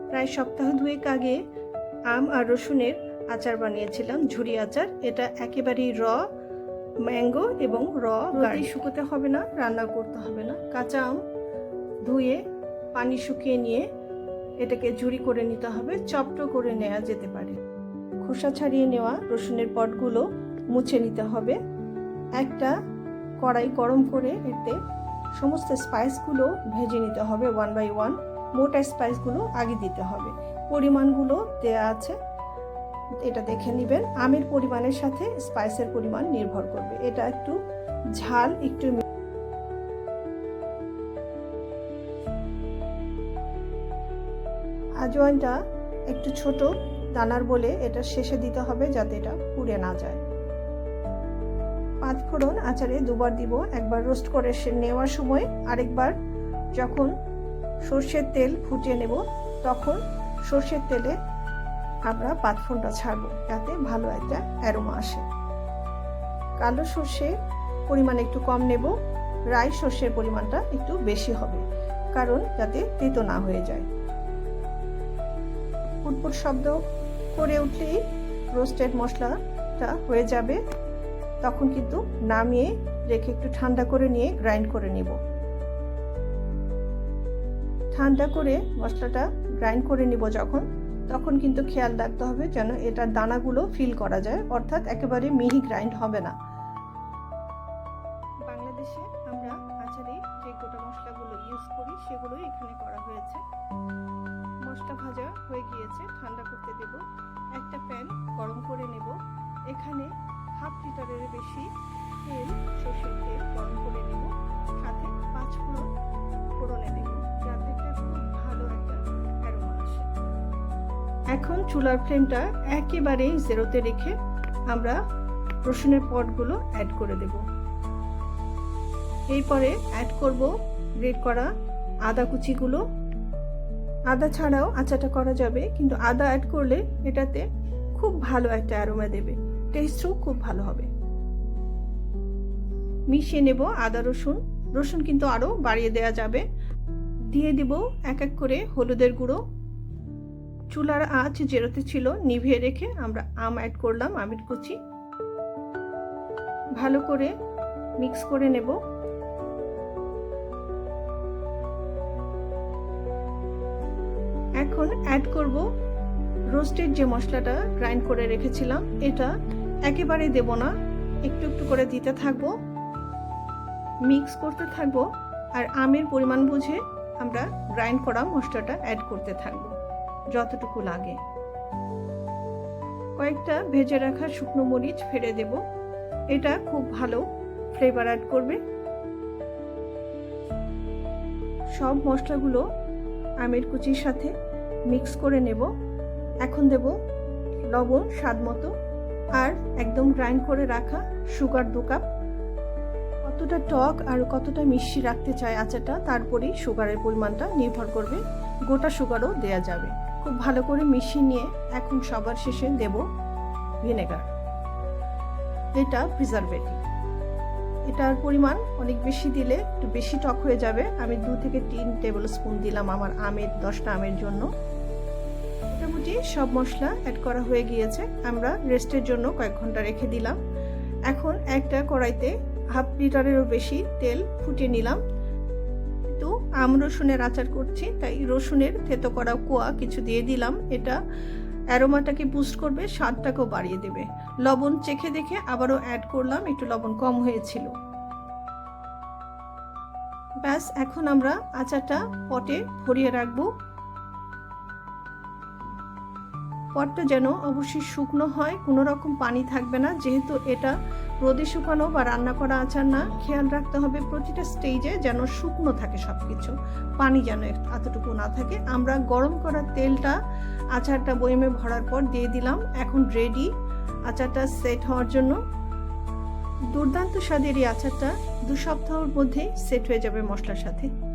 প্রায় সপ্তাহ দুয়েক আগে আম আর রসুনের আচার বানিয়েছিলাম, ঝুরি আচার। এটা একেবারেই ম্যাঙ্গো এবং গাড়ি শুকোতে হবে না, রান্না করতে হবে না। কাঁচা আম ধুয়ে পানি শুকিয়ে নিয়ে এটাকে ঝুরি করে নিতে হবে, চপটো করে নেওয়া যেতে পারে। খোসা ছাড়িয়ে নেওয়া রসুনের পটগুলো মুছে নিতে হবে। একটা কড়াই গরম করে এতে সমস্ত স্পাইসগুলো ভেজে নিতে হবে 1 by 1। মোটা স্পাইসগুলো আগে দিতে হবে। পরিমাণগুলো দেয়া আছে, এটা দেখে নেবেন। আমের পরিমাণের সাথে স্পাইসের পরিমাণ নির্ভর করবে। এটা একটু ঝাল, একটু আজওয়াইনটা একটু ছোট দানার বলে এটা শেষে দিতে হবে যাতে এটা পুড়ে না যায়। 5 ফোড়ন আচারে দুবার দিব, একবার রোস্ট করে নেওয়ার সময়, আরেকবার যখন সর্ষের তেল ফুটিয়ে নেব তখন সর্ষের তেলে আমরা 5 ফোড়নটা ছাড়বো যাতে ভালো একটা অ্যারোমা আসে। কালো সর্ষে পরিমাণ একটু কম নেব, রাই সর্ষের পরিমাণটা একটু বেশি হবে, কারণ যাতে তেতো না হয়ে যায়। ফুটফুট শব্দ করে উঠলেই রোস্টেড মশলাটা হয়ে যাবে। তখন কিন্তু নামিয়ে রেখে একটু ঠান্ডা করে নিয়ে গ্রাইন্ড করে নেব। ঠান্ডা করে মশলাটা গ্রাইন্ড করে নিব তখন কিন্তু খেয়াল রাখতে হবে যেন এটার দানাগুলো ফিল করা যায়, অর্থাৎ একেবারে মিহি গ্রাইন্ড হবে না। বাংলাদেশে আমরা আচারে যে গোটা মশলাগুলো ইউজ করি সেগুলোই এখানে করা হয়েছে। মশলা ভাজা হয়ে গিয়েছে, ঠান্ডা করতে দেব। একটা প্যান গরম করে নেব। এখানে 1/2 লিটারের বেশি তেল, সর্ষের তেল গরম করে নেব। সাথে 5 ফোড়নে দেব যাতে খুব ভালো একটা অ্যারোমা আসে। এখন চুলার ফ্লেমটা একেবারে জিরোতে রেখে আমরা রসুনের পটগুলো অ্যাড করে দেব। এরপরে অ্যাড করব গ্রেট করা আদা কুচিগুলো। আদা ছাড়াও আচারটা করা যাবে, কিন্তু আদা অ্যাড করলে এটাতে খুব ভালো একটা অ্যারোমা দেবে, টেস্টও খুব ভালো হবে। মিশিয়ে নেব আদা রসুন কিন্তু আরও বাড়িয়ে দেওয়া যাবে। দিয়ে দিব এক এক করে হলুদের গুঁড়ো। চুলার আঁচ যেরোতে ছিল নিভিয়ে রেখে আমরা আম অ্যাড করলাম, আমের কুচি। ভালো করে মিক্স করে নেব। এখন অ্যাড করব রোস্টেড যে মশলাটা গ্রাইন্ড করে রেখেছিলাম। এটা একেবারে দেব না, একটু একটু করে দিতে থাকবো, মিক্স করতে থাকবো, আর আমের পরিমাণ বুঝে আমরা গ্রাইন্ড করা মশলাটা অ্যাড করতে থাকবো যতটুকু লাগে। কয়েকটা ভেজে রাখা শুকনো মরিচ ফেলে দেব, এটা খুব ভালো ফ্লেভার অ্যাড করবে। সব মশলাগুলো আমের কুচির সাথে মিক্স করে নেব। এখন দেব লবণ স্বাদ মতো, আর একদম গ্রাইন্ড করে রাখা সুগার 2 কাপ। কতটা টক আর কতটা মিষ্টি রাখতে চাই আচারটা তারপরেই সুগারের পরিমাণটা নির্ভর করবে, গোটা সুগারও দেয়া যাবে। খুব ভালো করে মিশিয়ে নিয়ে এখন সবার শেষে দেব ভিনেগার। এটা প্রিজারভেটিভ, এটার পরিমাণ অনেক বেশি দিলে একটু বেশি টক হয়ে যাবে। আমি 2 থেকে 3 টেবিল স্পুন দিলাম আমার 10টা আমের জন্য। মোটামুটি সব মশলা অ্যাড করা হয়ে গিয়েছে, আমরা রেস্টের জন্য কয়েক ঘন্টা রেখে দিলাম। এখন একটা কড়াইতে 1/2 লিটারেরও বেশি তেল ফুটিয়ে নিলাম। তো আম রসুনের আচার করছি তাই রসুনের থেতো করা কোয়া কিছু দিয়ে দিলাম। এটা অ্যারোমাটাকে বুস্ট করবে, স্বাদটাকেও বাড়িয়ে দেবে। লবণ চেখে দেখে আবারও অ্যাড করলাম, একটু লবণ কম হয়েছিল। ব্যাস, এখন আমরা আচারটা পটে ভরিয়ে রাখবো। পটটা যেন অবশ্যই শুকনো হয়, কোনো রকম পানি থাকবে না, যেহেতু এটা রোদে শুকানো বা রান্না করা আচার না। খেয়াল রাখতে হবে প্রতিটা স্টেজে যেন শুকনো থাকে সবকিছু, পানি যেন এতটুকু না থাকে। আমরা গরম করা তেলটা আচারটা বয়মে ভরার পর দিয়ে দিলাম। এখন রেডি আচারটা সেট হওয়ার জন্য। দুর্দান্ত স্বাদের এই আচারটা 2 সপ্তাহের মধ্যে সেট হয়ে যাবে মশলার সাথে।